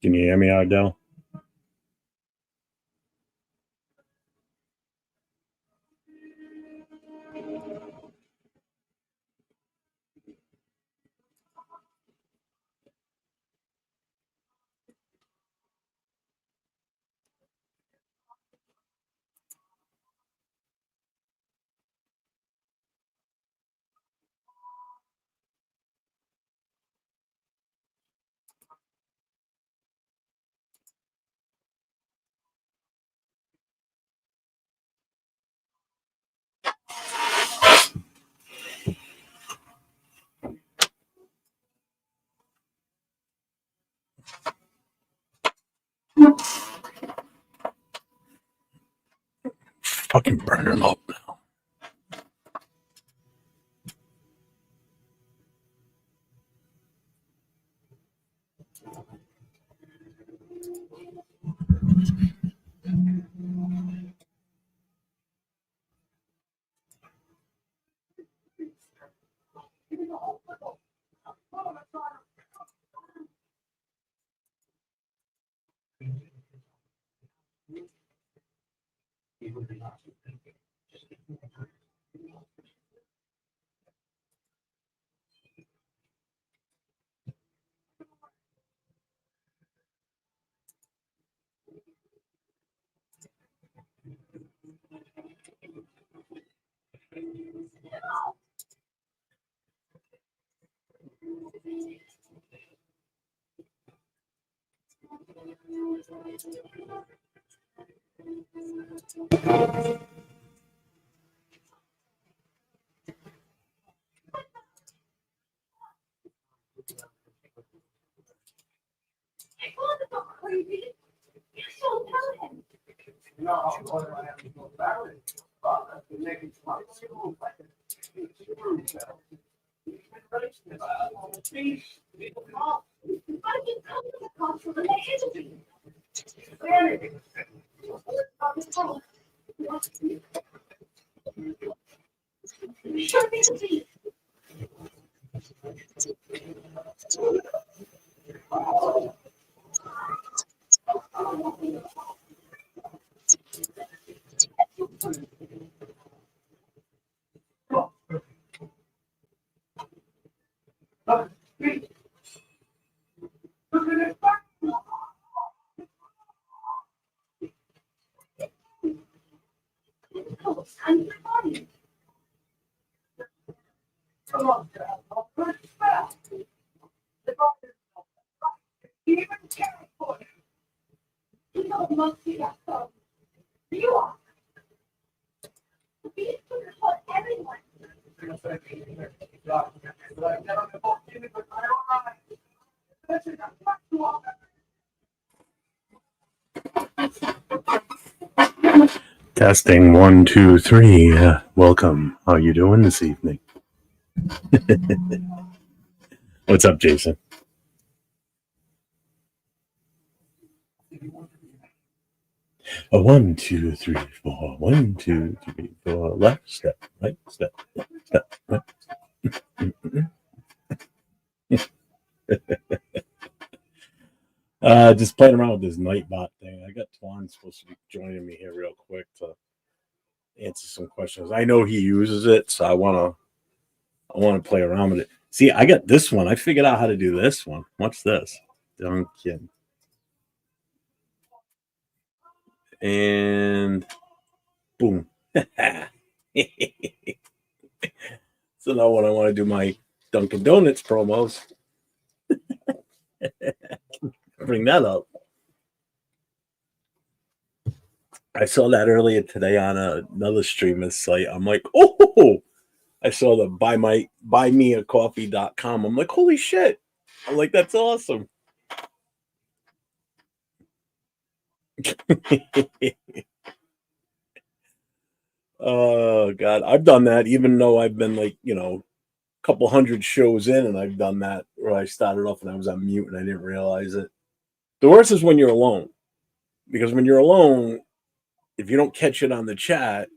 Can you hear me, Ardell? Fucking burn him up now. Testing 1, 2, 3. Welcome. How are you doing this evening? What's up, Jason? A 1, 2, 3, 4. 1, 2, 3, 4. Left step, right step, left step, right step. Just playing around with this Nightbot thing. I got Twan supposed to be joining me here real quick to answer some questions. I know he uses it, so I want to play around with it. See, I got this one. I figured out how to do this one. What's this? Duncan. And boom. So now when I want to do my Dunkin' Donuts promos, bring that up. I saw that earlier today on another streamer's site. I'm like, oh, I saw the buymeacoffee.com. I'm like, holy shit. I'm like, that's awesome. Oh God. I've done that even though I've been like, a couple hundred shows in, and I've done that where I started off and I was on mute and I didn't realize it. The worst is when you're alone. Because when you're alone, if you don't catch it on the chat,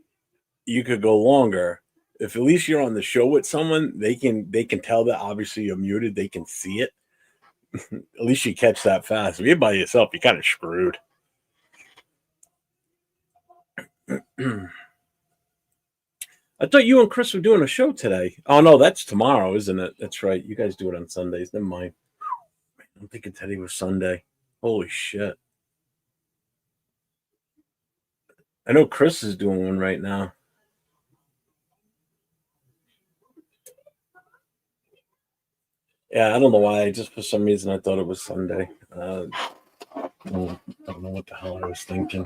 you could go longer. If at least you're on the show with someone, they can tell that obviously you're muted. They can see it. At least you catch that fast. If you're by yourself, you're kind of screwed. I thought you and Chris were doing a show today. Oh no, that's tomorrow, isn't it? That's right. You guys do it on Sundays. Never mind. I'm thinking today was Sunday. Holy shit. I know Chris is doing one right now. Yeah, I don't know why. Just for some reason, I thought it was Sunday. I don't know what the hell I was thinking.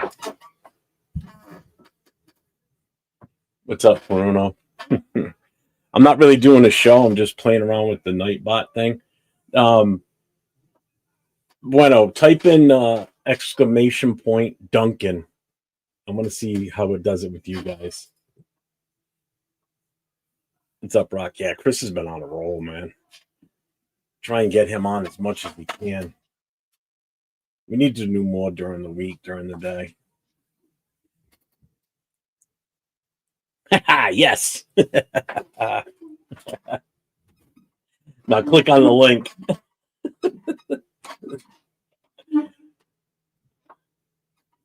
What's up, Bruno? I'm not really doing a show. I'm just playing around with the Nightbot thing. Bueno, type in exclamation point Duncan. I want to see how it does it with you guys. What's up, Rock? Yeah, Chris has been on a roll, man. Try and get him on as much as we can. We need to do more during the week, during the day. Yes. Now click on the link.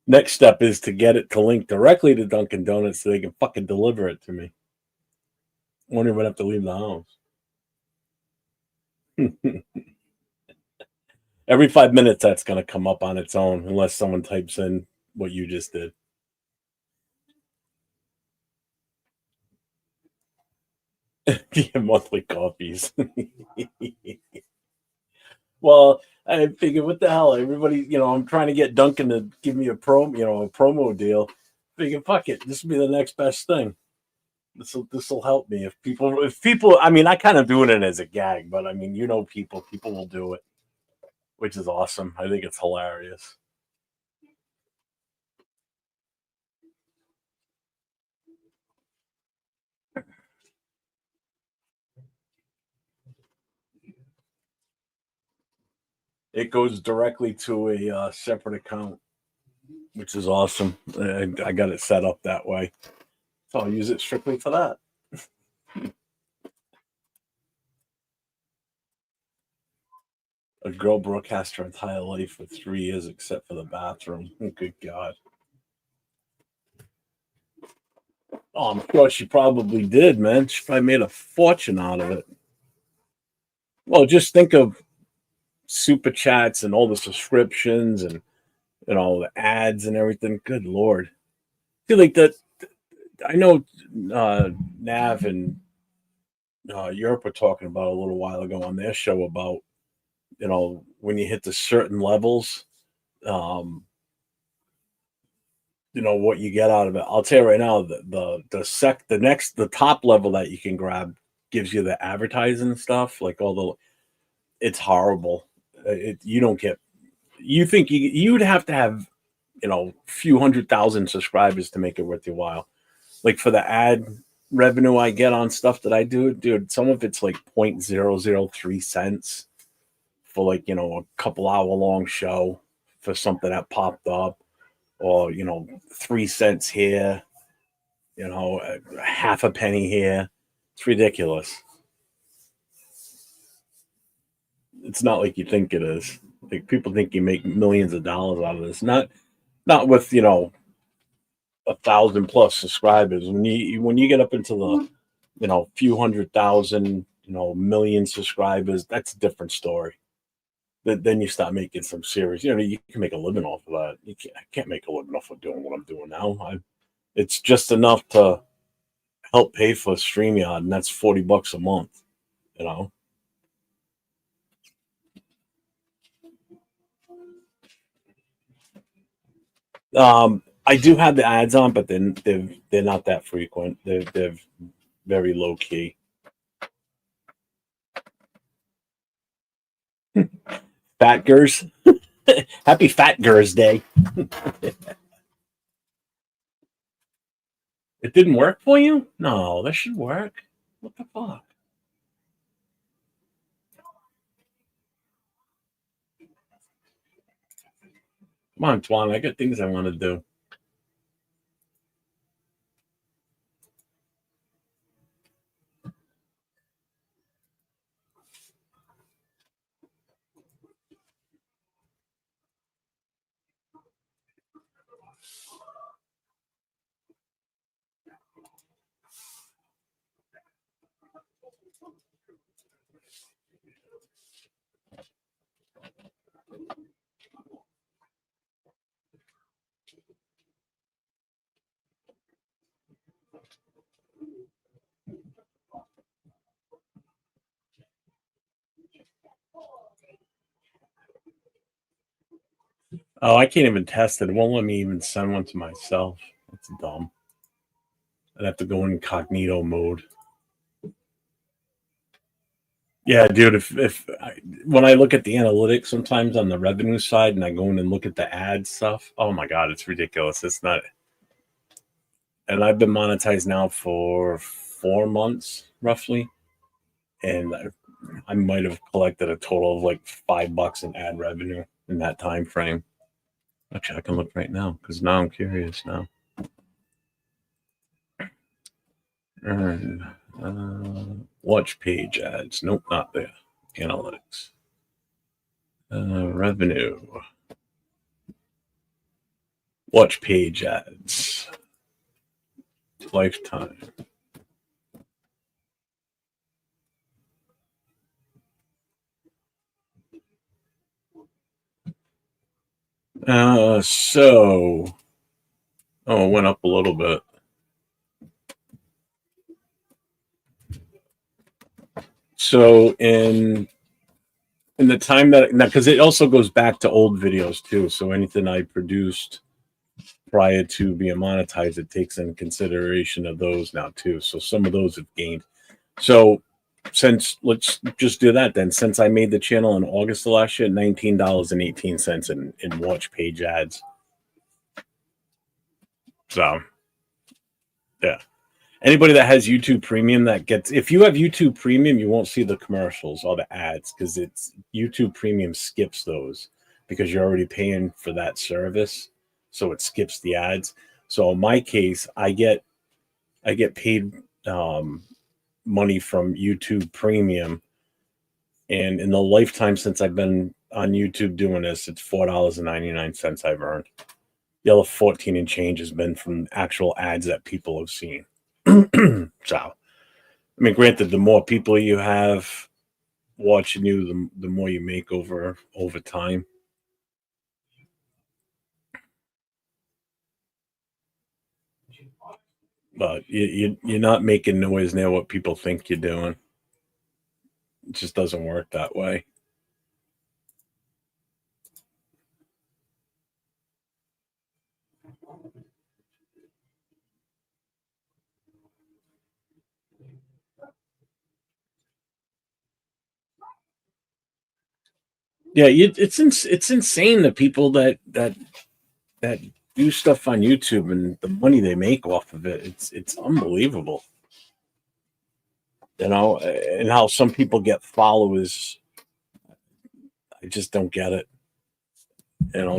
Next step is to get it to link directly to Dunkin' Donuts so they can fucking deliver it to me. I won't even have to leave the house. Every 5 minutes, that's going to come up on its own unless someone types in what you just did. Yeah, monthly coffees. Well, I figured, what the hell? Everybody, I'm trying to get Duncan to give me a promo deal. Figured, fuck it, this will be the next best thing. This will help me if people. I mean, I kind of doing it as a gag, but I mean, people will do it, which is awesome. I think it's hilarious. It goes directly to a separate account, which is awesome. I got it set up that way, so I'll use it strictly for that. A girl broadcast her entire life for 3 years except for the bathroom. Good God. Oh, I'm sure she probably did, man. She probably made a fortune out of it. Well, just think of super chats and all the subscriptions and the ads and everything. Good Lord. I feel like that. I know Nav and Europe were talking about a little while ago on their show about, when you hit the certain levels, what you get out of it. I'll tell you right now, the top level that you can grab gives you the advertising stuff, like it's horrible. You don't get. You think you'd have to have, few 100,000 subscribers to make it worth your while. Like for the ad revenue I get on stuff that I do, dude, some of it's like 0.003 cents for like, a couple hour long show for something that popped up, or 3 cents here, half a penny here. It's ridiculous. It's not like you think it is. Like, people think you make millions of dollars out of this. Not with 1,000+ subscribers. When you get up into the few 100,000, million subscribers, that's a different story. Then you start making some serious. You can make a living off of that. I can't make a living off of doing what I'm doing now. It's just enough to help pay for StreamYard, and that's $40 a month. You know. I do have the ads on, but then they're not that frequent. They're very low key. Fat Gers. Happy Fat Gers Day. It didn't work for you? No, that should work. What the fuck? Come on, Twan. I got things I want to do. Oh, I can't even test it. It won't let me even send one to myself. That's dumb. I'd have to go in incognito mode. Yeah, dude. When I look at the analytics sometimes on the revenue side, and I go in and look at the ad stuff, oh my god, it's ridiculous. It's not. And I've been monetized now for 4 months, roughly, and I might have collected a total of like $5 in ad revenue in that time frame. Actually, I can look right now because now I'm curious now. And watch page ads. Nope, not there. Analytics. Revenue. Watch page ads. Lifetime. It went up a little bit. So in the time that, because it also goes back to old videos too. So anything I produced prior to being monetized, it takes in consideration of those now too. So some of those have gained. So let's just do that then. Since I made the channel in August of last year, $19.18 in watch page ads. So yeah. Anybody that has YouTube Premium if you have YouTube Premium, you won't see the commercials or the ads because it's YouTube Premium skips those because you're already paying for that service. So it skips the ads. So in my case, I get paid money from YouTube Premium. And in the lifetime since I've been on YouTube doing this, it's $4.99 I've earned. The other 14 and change has been from actual ads that people have seen. So, I mean, granted, the more people you have watching you, the more you make over time. But you're not making noise near what people think you're doing. It just doesn't work that way. Yeah, it's insane the people that do stuff on YouTube and the money they make off of it. It's unbelievable. And how some people get followers. I just don't get it.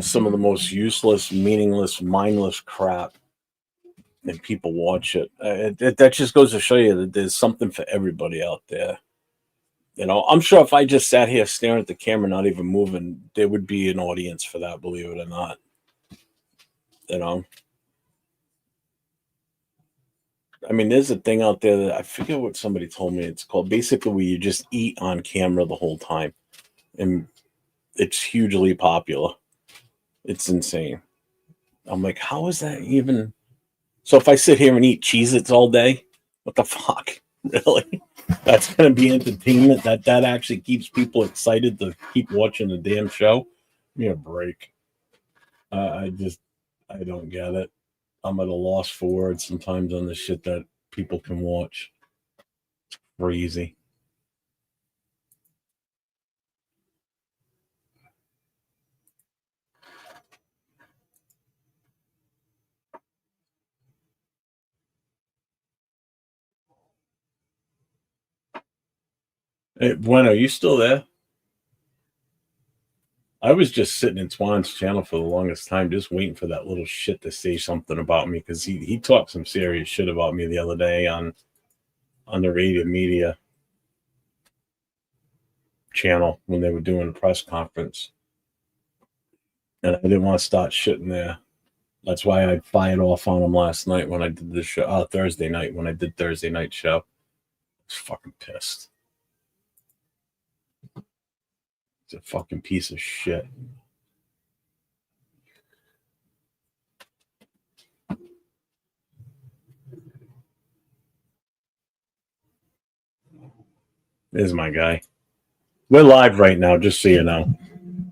Some of the most useless, meaningless, mindless crap, and people watch it. That just goes to show you that there's something for everybody out there. I'm sure if I just sat here staring at the camera, not even moving, there would be an audience for that, believe it or not. I mean, there's a thing out there that I forget what somebody told me it's called. Basically, where you just eat on camera the whole time, and it's hugely popular. It's insane. I'm like, how is that even? So if I sit here and eat Cheez-Its all day, what the fuck? Really? That's going to be entertainment. That actually keeps people excited to keep watching the damn show. Give me a break. I don't get it. I'm at a loss for words sometimes on the shit that people can watch. It's crazy. Hey, Bueno, you still there? I was just sitting in Twan's channel for the longest time, just waiting for that little shit to say something about me because he talked some serious shit about me the other day on the Radio Media channel when they were doing a press conference, and I didn't want to start shitting there. That's why I fired off on him last night when I did the show. Thursday night when I did Thursday night show. I was fucking pissed. It's a fucking piece of shit. This is my guy. We're live right now, just so you know.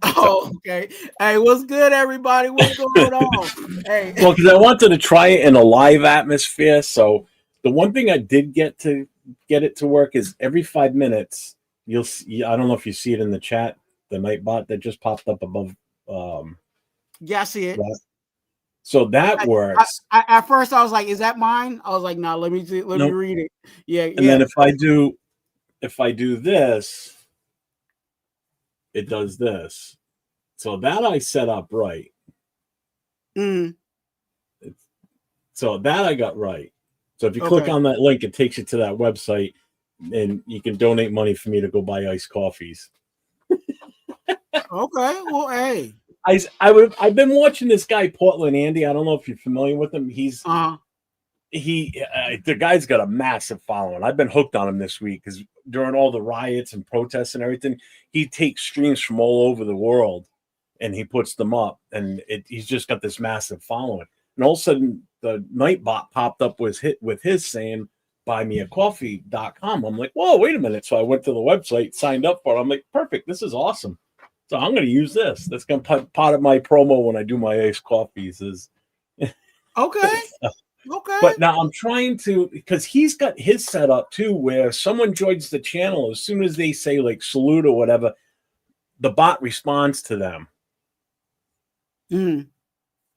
Oh, okay. Hey, what's good, everybody? What's going on? Hey. Well, because I wanted to try it in a live atmosphere. So the one thing I did get it to work is every 5 minutes, you'll see, I don't know if you see it in the chat, the Nightbot that just popped up above. Yeah, I see it. So that works. At first, I was like, "Is that mine?" I was like, "No, let me see, let me read it." Yeah, and then if I do this, it does this. So that I set up right. So that I got right. So if you click on that link, it takes you to that website, and you can donate money for me to go buy iced coffees. Okay, well, hey, I've been watching this guy Portland Andy. I don't know if you're familiar with him. He's the guy's got a massive following. I've been hooked on him this week because during all the riots and protests and everything, he takes streams from all over the world and he puts them up, and he's just got this massive following. And all of a sudden, the Nightbot popped up with his saying buymeacoffee.com. I'm like, whoa, wait a minute. So I went to the website, signed up for it. I'm like, perfect. This is awesome. So I'm going to use this. That's going to be part of my promo when I do my iced coffees. Is okay. Okay. But now I'm trying to, because he's got his setup too, where someone joins the channel, as soon as they say like salute or whatever, the bot responds to them. And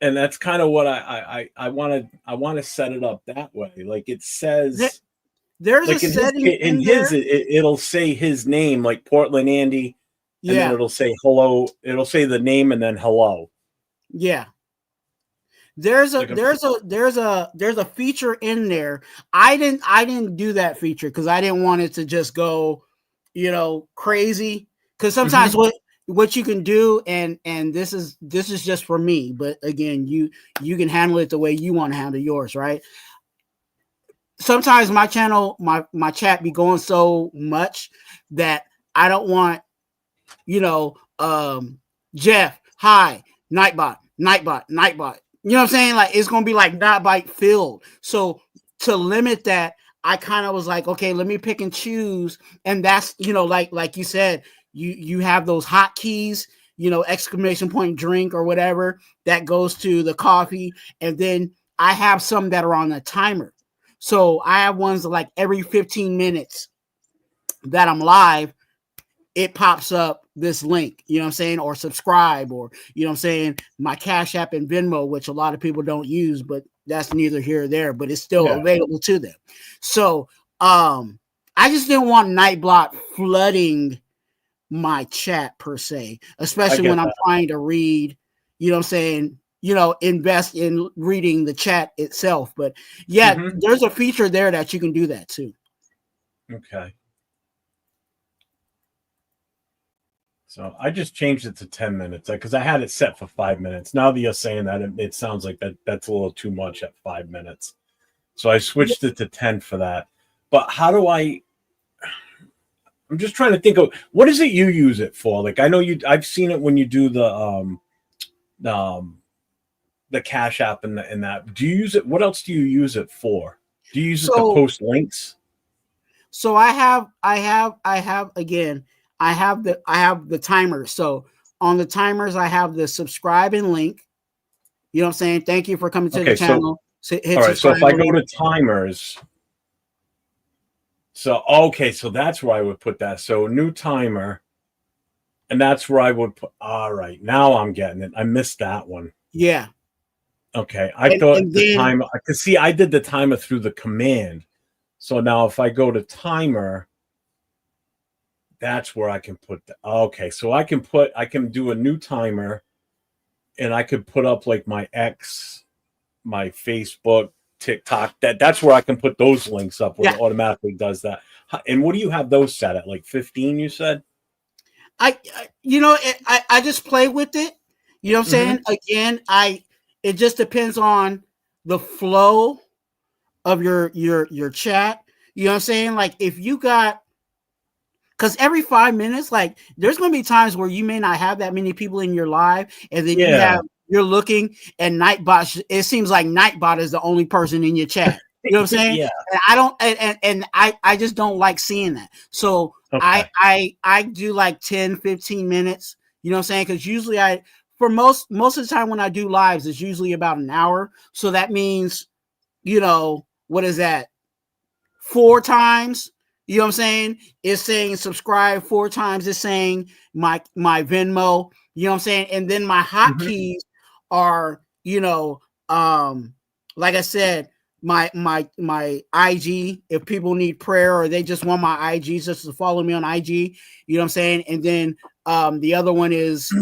that's kind of what I want to set it up that way. Like it says, there's like a setting in his, it'll say his name, like Portland Andy. And then it'll say hello. It'll say the name and then hello. Yeah. There's a feature in there. I didn't do that feature because I didn't want it to just go, crazy. Because sometimes what you can do, and this is just for me, but again, you can handle it the way you want to handle yours, right? Sometimes my channel, my chat be going so much that I don't want, Jeff, hi, Nightbot. You know what I'm saying? Like it's gonna be like Nightbot filled. So to limit that, I kind of was like, okay, let me pick and choose. And that's, like you said, you have those hotkeys, exclamation point drink or whatever that goes to the coffee. And then I have some that are on a timer. So I have ones that like every 15 minutes that I'm live, it pops up this link, you know what I'm saying, or subscribe, or, my Cash App and Venmo, which a lot of people don't use, but that's neither here or there, but it's still available to them. So I just didn't want Nightbot flooding my chat per se, especially when I'm trying to read, invest in reading the chat itself. But there's a feature there that you can do that too. Okay. So I just changed it to 10 minutes because I had it set for 5 minutes. Now that you're saying that, it sounds like that's a little too much at 5 minutes. So I switched it to 10 for that. But how do I? I'm just trying to think of what is it you use it for. Like I know you. I've seen it when you do um the Cash App and that. Do you use it? What else do you use it for? Do you use it to So post links? so I have again, I have the timer. So on the timers, I have the subscribe and link. You know what I'm saying? Thank you for coming to the Okay, so channel. Hit all right. So subscribe if I and go link. to timers, so okay, so that's where I would put that. So new timer, and that's where I would put. All right, now I'm getting it. I missed that one. Yeah. Okay, I thought And the then timer. I could see I did the timer through the command. So now if I go to timer, that's where I can put the. Okay, so I can do a new timer, and I could put up like my X, my Facebook, TikTok. That's where I can put those links up where yeah, it automatically does that. And what do you have those set at? Like 15, you said? you know, I just play with it. You know what I'm Mm-hmm. saying? Again, it just depends on the flow of your chat. You know what I'm saying? Like if you got, because every 5 minutes, like there's going to be times where you may not have that many people in your live, and then Yeah. you're looking and Nightbot. It seems like Nightbot is the only person in your chat. You know what I'm saying? Yeah. And I don't, and I just don't like seeing that. So Okay. I do like 10, 15 minutes. You know what I'm saying? Because usually for most of the time when I do lives, it's usually about an hour. So that means, what is that? 4 times. You know what I'm saying? It's saying subscribe 4 times. It's saying my Venmo. You know what I'm saying? And then my Mm-hmm. hotkeys are, like I said, my IG. If people need prayer or they just want my IG just to follow me on IG, you know what I'm saying? And then the other one is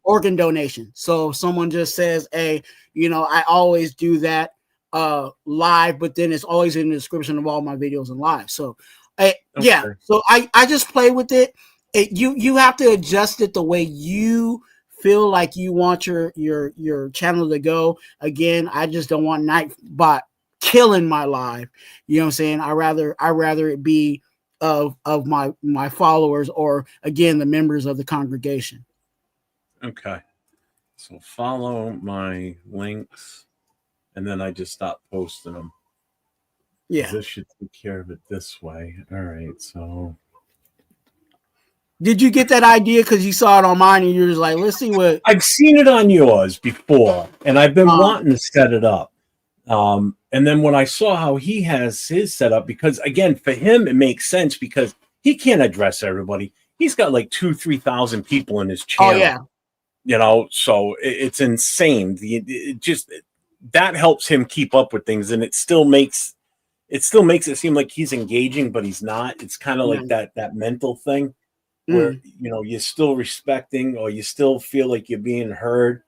organ donation. So if someone just says, hey, I always do that live, but then it's always in the description of all my videos and live. So yeah, Okay. so I just play with it. You have to adjust it the way you feel like you want your channel to go. Again, I just don't want Nightbot killing my live. You know what I'm saying? I rather it be of my followers, or again the members of the congregation. Okay. So follow my links, and then I just stop posting them. Yeah. This should take care of it this way. All right. So Did you get that idea because you saw it on mine and you're just like, let's see what? I've seen it on yours before, and I've been wanting to set it up. And then when I saw how he has his set up, because again, for him, it makes sense because he can't address everybody. He's got like 2,000-3,000 people in his channel, so it's insane. It just that helps him keep up with things, and it still makes it seem like he's engaging, but he's not. It's kind of Yeah. like that mental thing where you're still respecting, or you still feel like you're being heard,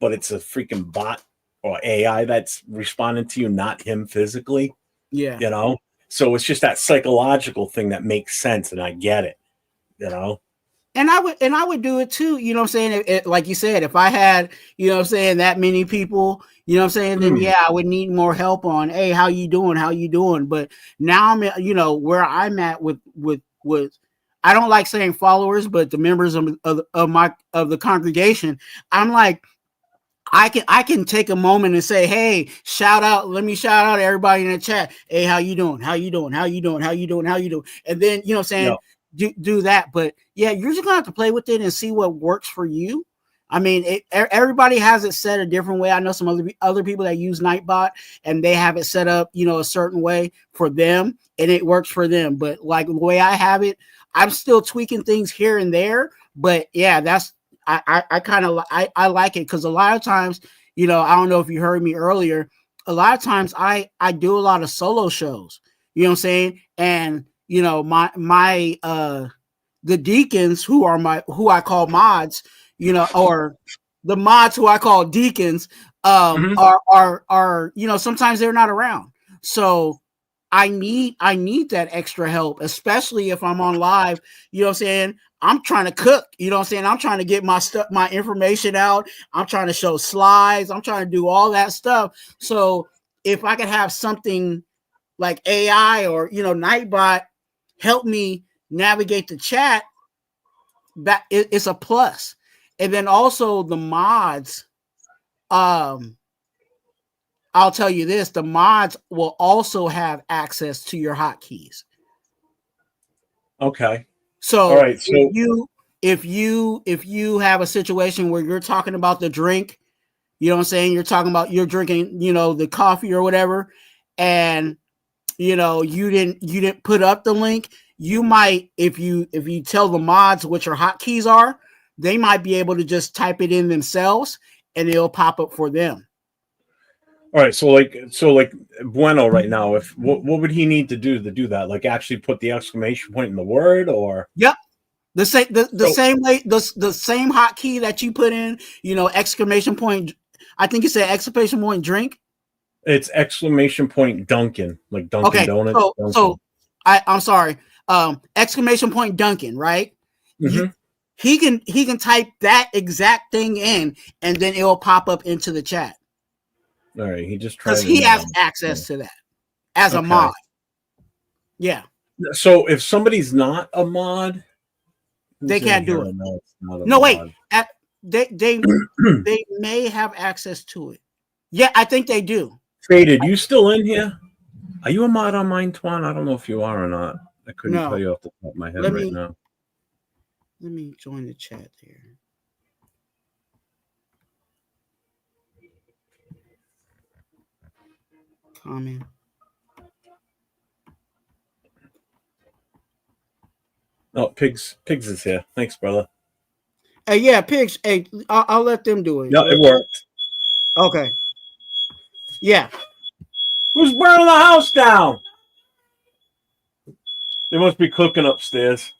but it's a freaking bot or AI that's responding to you, not him physically. Yeah. So it's just that psychological thing that makes sense, and I get it. And I would do it too. You know what I'm saying? Like you said, if I had, what I'm saying, that many people, you know what I'm saying, then yeah, I would need more help on, hey, how you doing? How you doing? But now I'm, where I'm at with I don't like saying followers, but the members of the congregation, I'm like, I can take a moment and say, hey, let me shout out everybody in the chat. Hey, how you doing? How you doing? How you doing? How you doing? How you doing? And then, you know what I'm saying? Do that. But yeah, you're just gonna have to play with it and see what works for you. I mean, everybody has it set a different way. I know some other people that use Nightbot and they have it set up, a certain way for them, and it works for them. But like the way I have it, I'm still tweaking things here and there. But yeah, that's I kind of I like it because a lot of times, I don't know if you heard me earlier. A lot of times I do a lot of solo shows. You know what I'm saying? And my the deacons who I call mods, or the mods who I call deacons, are sometimes they're not around. So I need that extra help, especially if I'm on live. You know what I'm saying? I'm trying to cook. You know what I'm saying? I'm trying to get my information out. I'm trying to show slides. I'm trying to do all that stuff. So if I could have something like AI or Nightbot help me navigate the chat, it's a plus. And then also the mods, I'll tell you this, the mods will also have access to your hotkeys. Okay. So all right. So if you have a situation where you're talking about the drink, you know what I'm saying? You're talking about you're drinking, the coffee or whatever, and you didn't put up the link. You might, if you tell the mods what your hotkeys are, they might be able to just type it in themselves and it'll pop up for them. all right. So like Bueno right now, if what would he need to do that? Like actually put the exclamation point in the word, or Yep. The same way, the same hotkey that you put in, exclamation point. I think it said exclamation point drink. it's exclamation point Dunkin', like Dunkin' Okay, Donuts. so I'm sorry. Exclamation point Dunkin', right? Mm-hmm. He can type that exact thing in, and then it will pop up into the chat. All right, he just tried because he has access to that as a mod. Yeah. So if somebody's not a mod, they can't do it. No, wait. They may have access to it. Yeah, I think they do. Faded, you still in here? Are you a mod on mine, Twan? I don't know if you are or not. I couldn't tell you off the top of my head now. Let me join the chat here. Comment. Oh, Pigs is here. Thanks, brother. Hey, yeah, Pigs. Hey, I'll let them do it. Yeah, it worked. Okay. Yeah. Who's burning the house down? They must be cooking upstairs.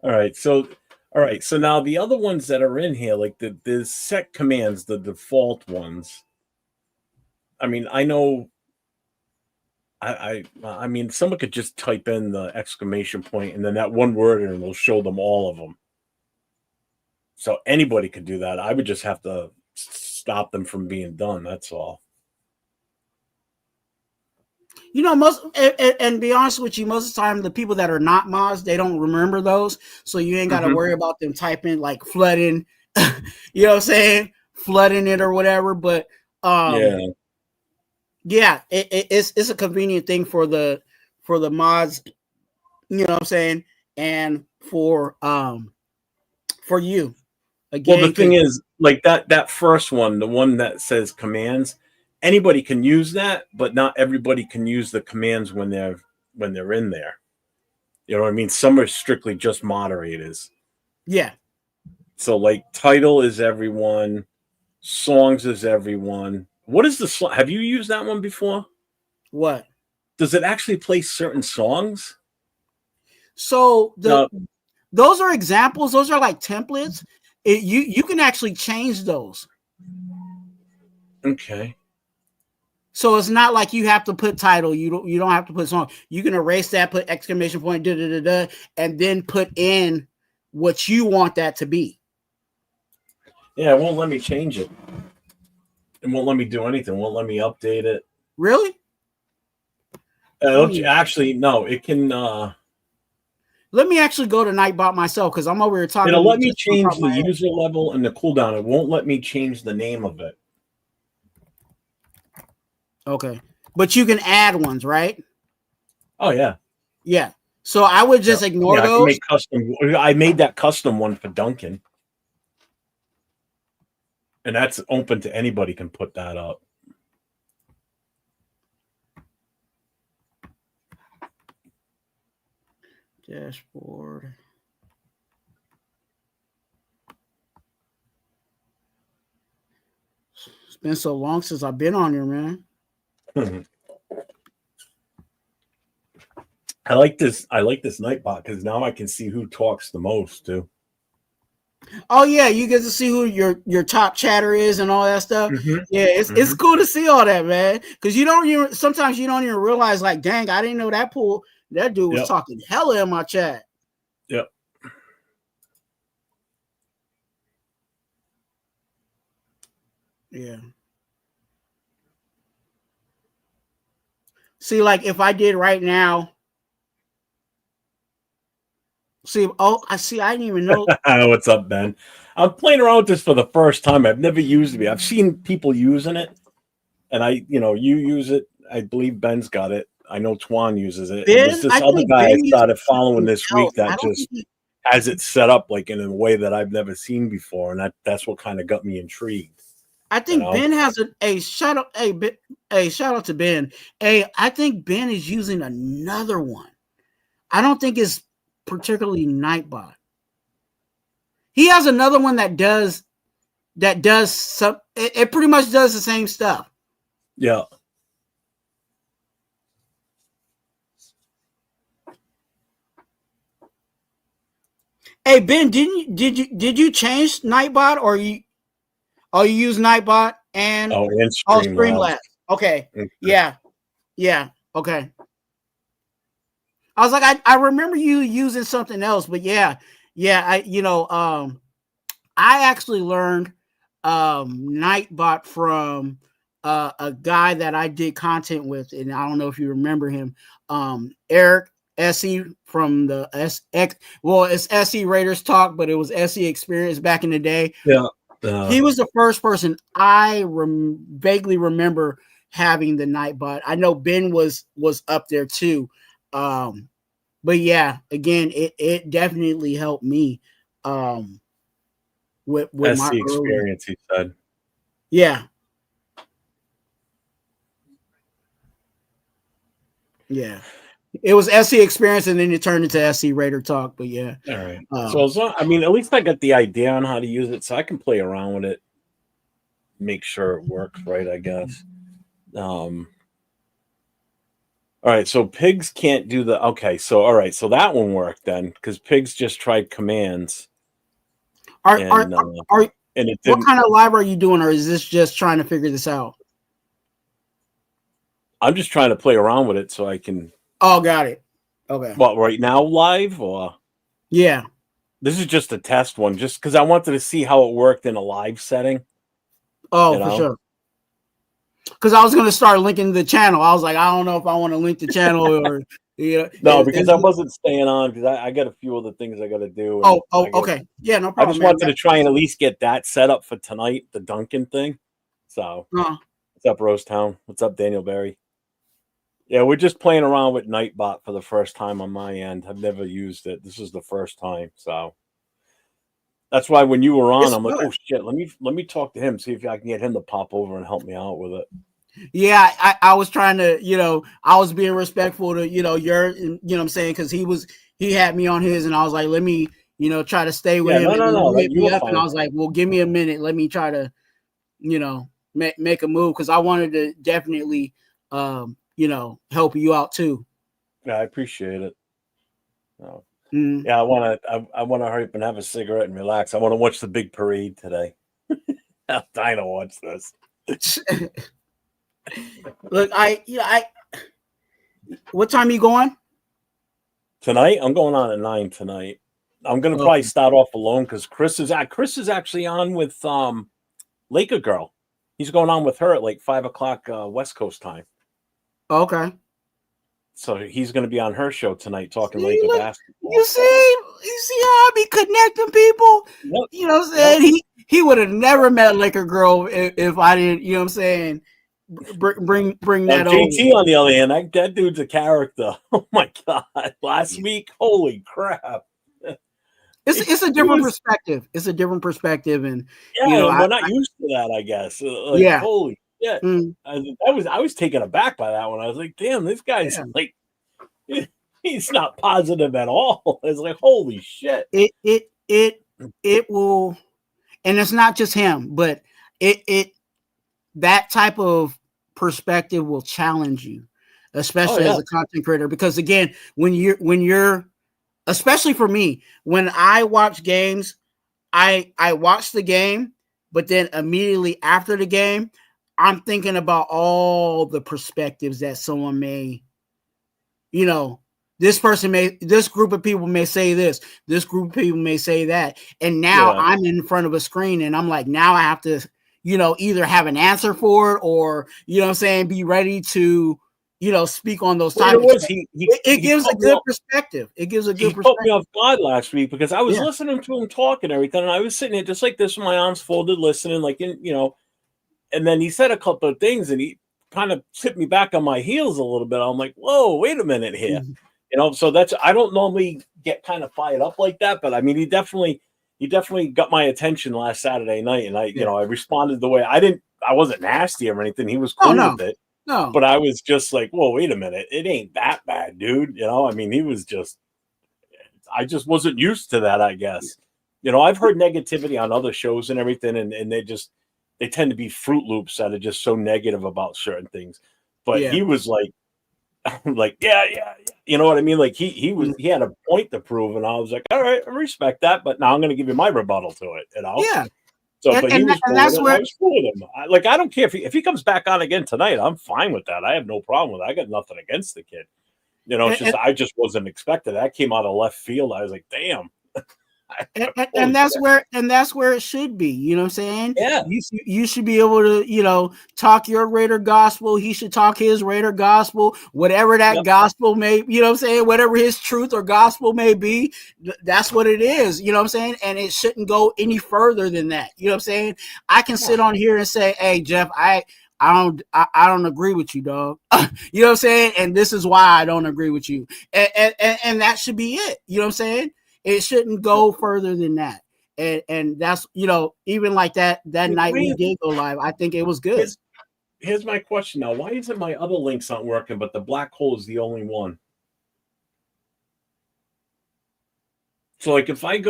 All right, so now the other ones that are in here, like the set commands, the default ones. I mean, I know. I mean, someone could just type in the exclamation point and then that one word, and it'll show them all of them. So anybody could do that. I would just have to stop them from being done. That's all. Most and be honest with you, most of the time the people that are not mods, they don't remember those, so you ain't got to worry about them typing like flooding. You know what I'm saying? Flooding it or whatever. But yeah, it's a convenient thing for the mods. You know what I'm saying? And for you. Again, well, the thing is, like that first one, the one that says commands, anybody can use that, but not everybody can use the commands when they're in there. You know what I mean? Some are strictly just moderators. Yeah. So like title is everyone, songs is everyone. What is the song? Have you used that one before? What? Does it actually play certain songs? So those are examples. Those are like templates. You can actually change those. Okay. So it's not like you have to put title. You don't have to put song. You can erase that, put exclamation point, and then put in what you want that to be. Yeah, it won't let me change it. It won't let me do anything. It won't let me update it. Really? Actually, no. It can. Let me actually go to Nightbot myself because I'm over here talking. It'll let me change the user level and the cooldown. It won't let me change the name of it. Okay, but you can add ones, right? Oh yeah, yeah. So I would just ignore those. I made that custom one for Dunkin', and that's open to anybody can put that up. Dashboard. It's been so long since I've been on here, man. I like this Nightbot because now I can see who talks the most too. Oh yeah, you get to see who your top chatter is and all that stuff. Mm-hmm. Yeah, it's cool to see all that, man. Because sometimes you don't even realize, like, dang, I didn't know that dude was talking hella in my chat. Yep. Yeah. See, like if I did right now, see, oh, I see, I didn't even know. What's up, Ben? I'm playing around with this for the first time. I've never used it. I've seen people using it, and you use it. I believe Ben's got it. I know Twan uses it, and there's Ben, this I other think guy I Ben uses started following something this week else. I that don't think just has it set up like in a way that I've never seen before, and that's what kind of got me intrigued. I You think know? Ben has a shout out, a shout out to Ben. I think Ben is using another one. I don't think it's particularly Nightbot. He has another one that does some. It pretty much does the same stuff. Yeah. Hey Ben, did you change Nightbot or you use Nightbot and And Streamlabs? Streamlabs. Okay, Okay. yeah, okay. I was like, I remember you using something else, but yeah, I actually learned Nightbot from a guy that I did content with, and I don't know if you remember him, Eric SE from the it's SE Raiders Talk, but it was SE Experience back in the day. Yeah. He was the first person I vaguely remember having the Nightbot. I know Ben was up there too. But yeah, again, it definitely helped me with That's my the early. experience, he said. Yeah. Yeah. It was SC Experience and then it turned into SC Raider Talk, but yeah. All right. So I mean, at least I got the idea on how to use it, so I can play around with it, make sure it works right, I guess. All right, so pigs can't do the okay. So all right, so that one worked then because pigs just tried commands. Are and it didn't. What kind of live are you doing, or is this just trying to figure this out? I'm just trying to play around with it so I can. Oh, got it. Okay. What, right now live or? Yeah. This is just a test one, just because I wanted to see how it worked in a live setting. Oh, for sure. Because I was going to start linking the channel. I was like, I don't know if I want to link the channel or no, because I wasn't staying on because I got a few other things I got to do. Okay. Yeah, no problem. I just wanted to try and at least get that set up for tonight, the Duncan thing. So, what's up, Rosetown? What's up, Daniel Berry? Yeah, we're just playing around with Nightbot for the first time on my end. I've never used it. This is the first time, so that's why when you were on, I'm like, oh shit, let me talk to him, see if I can get him to pop over and help me out with it. Yeah, I was trying to, I was being respectful to, your, what I'm saying, because he had me on his, and I was like, let me, try to stay with him. No, hit me up, and I was like, well, give me a minute, let me try to, make a move because I wanted to definitely, help you out too. Yeah, I appreciate it. Oh. Yeah, I want to hurry up and have a cigarette and relax. I want to watch the big parade today. I'm dying to watch this. Look, what time are you going? Tonight? I'm going on at 9 tonight. I'm gonna probably start off alone because Chris is actually on with Laker Girl. He's going on with her at like 5 o'clock West Coast time. Okay. So he's going to be on her show tonight talking Laker basketball. You see how I be connecting people? Yep. You know what I'm saying? Yep. He would have never met Laker Girl if I didn't, you know what I'm saying, bring that JT over. JT on the other hand, that dude's a character. Oh my God. Last week, holy crap. It's a different perspective. It's a different perspective. And we're not used to that, I guess. Yeah. Holy shit. I was taken aback by that one. I was like, damn, this guy's like he's not positive at all. It's like, holy shit. It will, and it's not just him, but that type of perspective will challenge you, especially as a content creator. Because again, when you're especially for me, when I watch games, I watch the game, but then immediately after the game, I'm thinking about all the perspectives that someone may, this group of people may say this group of people may say that. And now I'm in front of a screen and I'm like, now I have to, either have an answer for it or, what I'm saying, be ready to, speak on those Well, topics. It he gives a caught me good off, perspective. It gives a good he caught me perspective. off guard last week because I was Yeah. listening to him talk and everything, and I was sitting here just like this with my arms folded, listening, and then he said a couple of things, and he kind of tipped me back on my heels a little bit. I'm like, whoa, wait a minute here. Mhm. So I don't normally get kind of fired up like that, but I mean, he definitely got my attention last Saturday night, and Yeah. I responded the way I wasn't nasty or anything. He was Oh, cool no. with it, No. but I was just like, whoa, wait a minute, it ain't that bad, dude. I mean, I just wasn't used to that, I guess. I've heard negativity on other shows and everything, and they tend to be Fruit Loops that are just so negative about certain things. But Yeah. he was like, yeah, you know what I mean? Like Mhm. he had a point to prove, and I was like, all right, I respect that, but now I'm going to give you my rebuttal to it. Yeah. So, And, but he and, was and cool with that's it, and I where, was cool with him. I don't care if he comes back on again tonight. I'm fine with that. I have no problem with it. I got nothing against the kid. It's just and, I just wasn't expecting that. Came out of left field. I was like, damn. and that's where it should be. You know what I'm saying? Yeah. You should be able to, talk your Raider gospel. He should talk his Raider gospel, whatever that gospel may, you know what I'm saying? Whatever his truth or gospel may be, that's what it is. You know what I'm saying? And it shouldn't go any further than that. You know what I'm saying? I can sit on here and say, hey, Jeff, I don't agree with you, dog. You know what I'm saying? And this is why I don't agree with you. And that should be it. You know what I'm saying? It shouldn't go further than that. And that's, even like that night we did go live, I think it was good. Here's my question now. Why isn't my other links not working, but the black hole is the only one? So like if I'm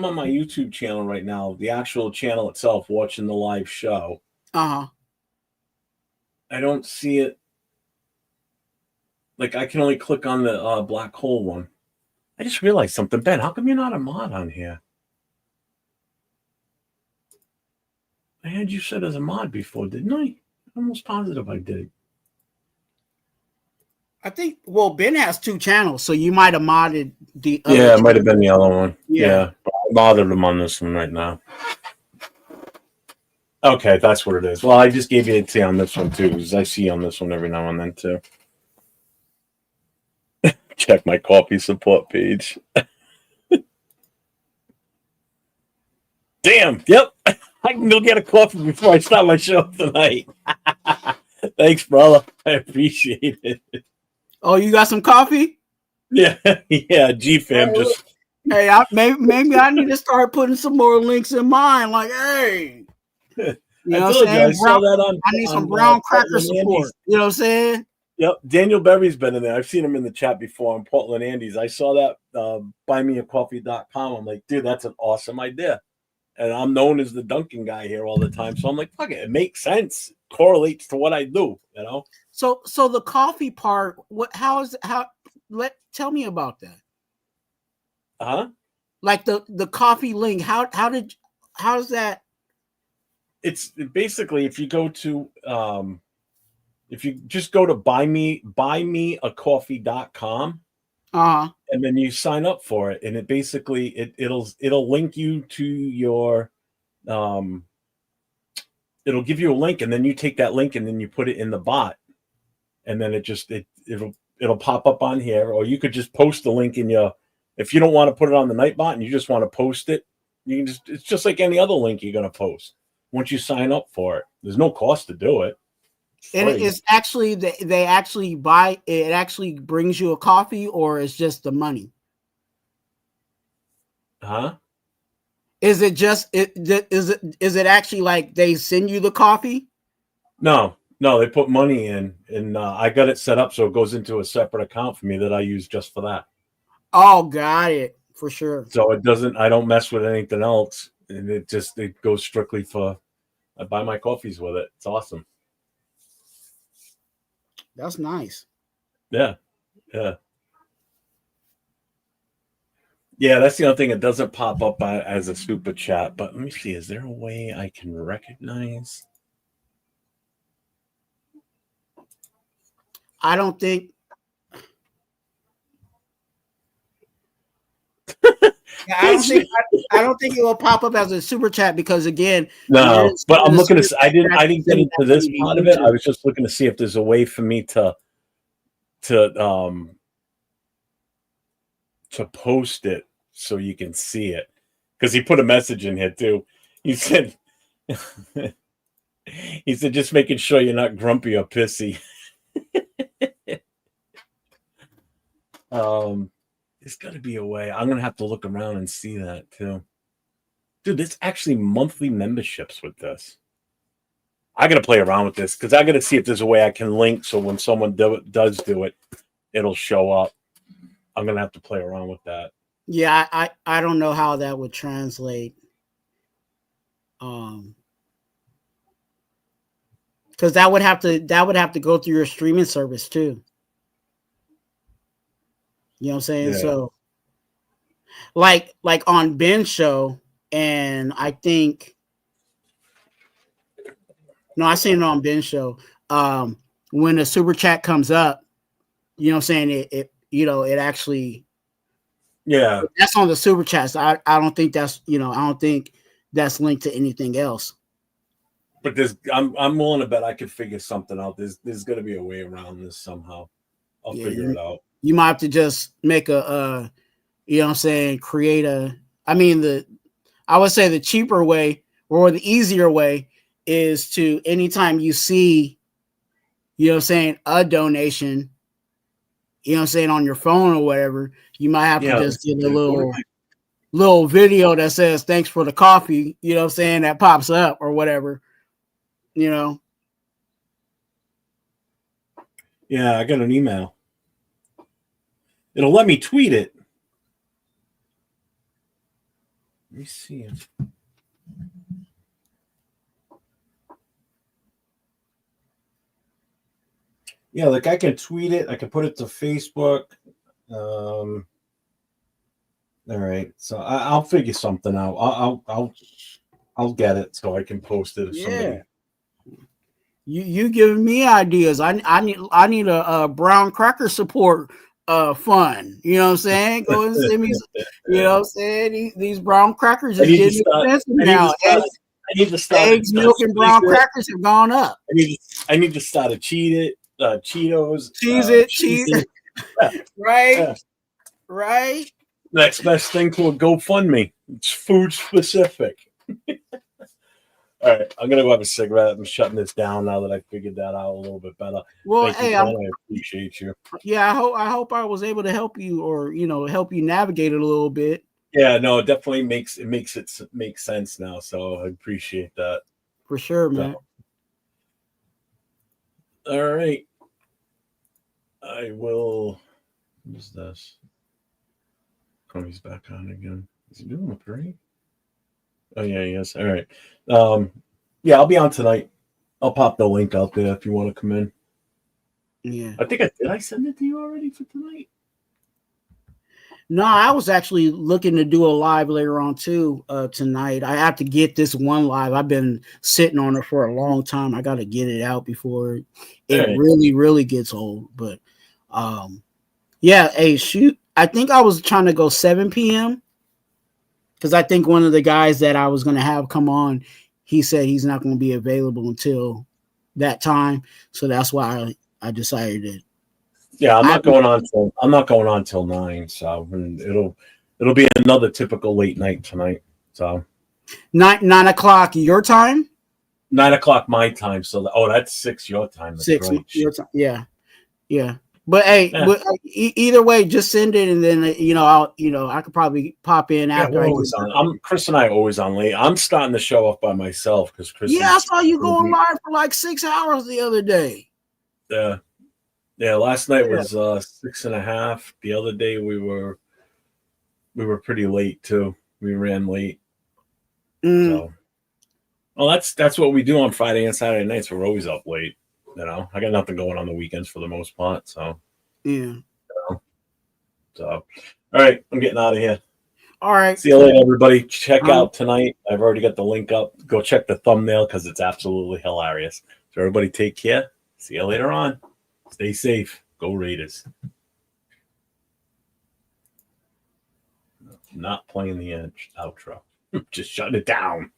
on my YouTube channel right now, the actual channel itself, watching the live show, Uh-huh. I don't see it. Like I can only click on the black hole one. I just realized something, Ben. How come you're not a mod on here? I had you set as a mod before, didn't I? I'm almost positive I did. I think, well, Ben has 2 channels, so you might have modded the other. Yeah, it might have been the other one. Yeah. I bothered him on this one right now. Okay, that's what it is. Well, I just gave you a T on this one too, because I see on this one every now and then too. Check my coffee support page. Damn. Yep. I can go get a coffee before I start my show tonight. Thanks, brother. I appreciate it. Oh, you got some coffee? Yeah, yeah. G-Fam just. Hey, maybe I need to start putting some more links in mine. Like, hey, you know what I'm saying? I saw that on. I need some brown cracker Portland support. Andy's. You know what I'm saying? Yep, Daniel Berry's been in there. I've seen him in the chat before on Portland Andy's. I saw that buymeacoffee.com. I'm like, dude, that's an awesome idea. And I'm known as the Dunkin' guy here all the time. So I'm like, fuck it. It makes sense. Correlates to what I do, So the coffee part, tell me about that. Huh? Like the coffee link, how's that? It's basically if you go to if you just go to buymeacoffee.com, and then you sign up for it, and it basically it'll link you to your it'll give you a link, and then you take that link and then you put it in the bot, and then it'll pop up on here, or you could just post the link in your, if you don't want to put it on the Nightbot and you just want to post it, you can it's just like any other link you're going to post. Once you sign up for it, there's no cost to do it. And it's actually they actually buy it, actually brings you a coffee, or it's just the money? Huh? Is it actually like they send you the coffee? No, they put money in, and I got it set up so it goes into a separate account for me that I use just for that. Oh, got it, for sure. So I don't mess with anything else, and it goes strictly for, I buy my coffees with it. It's awesome. That's nice. Yeah. Yeah, that's the other thing. It doesn't pop up as a super chat, but let me see. Is there a way I can recognize? I don't think. Yeah, I don't think it will pop up as a super chat because again, No, but I'm looking to. I didn't get send into that this to part of it. I YouTube. was just looking to see if there's a way for me to post it so you can see it, because he put a message in here too. He said, he said, just making sure you're not grumpy or pissy. There's got to be a way. I'm gonna have to look around and see that too. Dude, there's actually monthly memberships with this. I got to play around with this because I got to see if there's a way I can link so when someone does do it, it'll show up. I'm gonna have to play around with that. Yeah, I don't know how that would translate. Because that would have to go through your streaming service too. You know what I'm saying? Yeah. So like on Ben's show, and I think no, I seen it on Ben's show. When a super chat comes up, you know what I'm saying? It actually, Yeah. that's on the super chats. I don't think that's, I don't think that's linked to anything else. But I'm willing to bet I could figure something out. There's got to be a way around this somehow. I'll figure it out. You might have to just make a you know what I'm saying, I would say the cheaper way or the easier way is to, anytime you see, you know what I'm saying, a donation, you know what I'm saying, on your phone or whatever, you might have to just get a little video that says thanks for the coffee, you know what I'm saying, that pops up or whatever, you know. Yeah, I got an email. It'll let me tweet it. Let me see it. Yeah, like I can tweet it. I can put it to Facebook. All right, so I'll figure something out. I'll get it so I can post it. If somebody. You giving me ideas. I need a brown cracker support fund. You know what I'm saying? Go and send me. You know what I'm saying? These brown crackers is getting expensive now. Eggs, milk, and brown crackers have gone up. I need to start a Cheetos. Cheese it. Right. Yeah. Right. Next best thing to a GoFundMe. It's food specific. All right, I'm gonna go have a cigarette. I'm shutting this down now that I figured that out a little bit better. Well, Thank you, I appreciate you. Yeah, I hope I was able to help you, or help you navigate it a little bit. Yeah, no, it definitely makes it make sense now. So I appreciate that. For sure, man. All right. I will. What's this? Oh, he's back on again. Is he doing a parade? Oh yeah, he is. All right. Yeah, I'll be on tonight. I'll pop the link out there if you want to come in. Yeah. I think did I send it to you already for tonight? No, I was actually looking to do a live later on too tonight. I have to get this one live. I've been sitting on it for a long time. I got to get it out before it really gets old. But yeah, hey, shoot. I think I was trying to go 7 p.m. because I think one of the guys that I was going to have come on, he said he's not going to be available until that time. So that's why I decided to. Yeah, I'm not going on till 9. So it'll be another typical late night tonight. So 9 o'clock your time. 9 o'clock my time. So that's 6 your time. That's 6 right. your time. Yeah. But hey, either way, just send it, and then I could probably pop in after. Chris and I are always on late. I'm starting the show off by myself because Chris. Yeah, I saw you going live for like 6 hours the other day. Yeah. Last night was 6.5. The other day we were pretty late too. We ran late. So, well, that's what we do on Friday and Saturday nights. We're always up late. I got nothing going on the weekends for the most part. So, yeah. So, all right, I'm getting out of here. All right. See you later, everybody. Check out tonight. I've already got the link up. Go check the thumbnail because it's absolutely hilarious. So, everybody, take care. See you later on. Stay safe. Go Raiders. Not playing the outro. Just shut it down.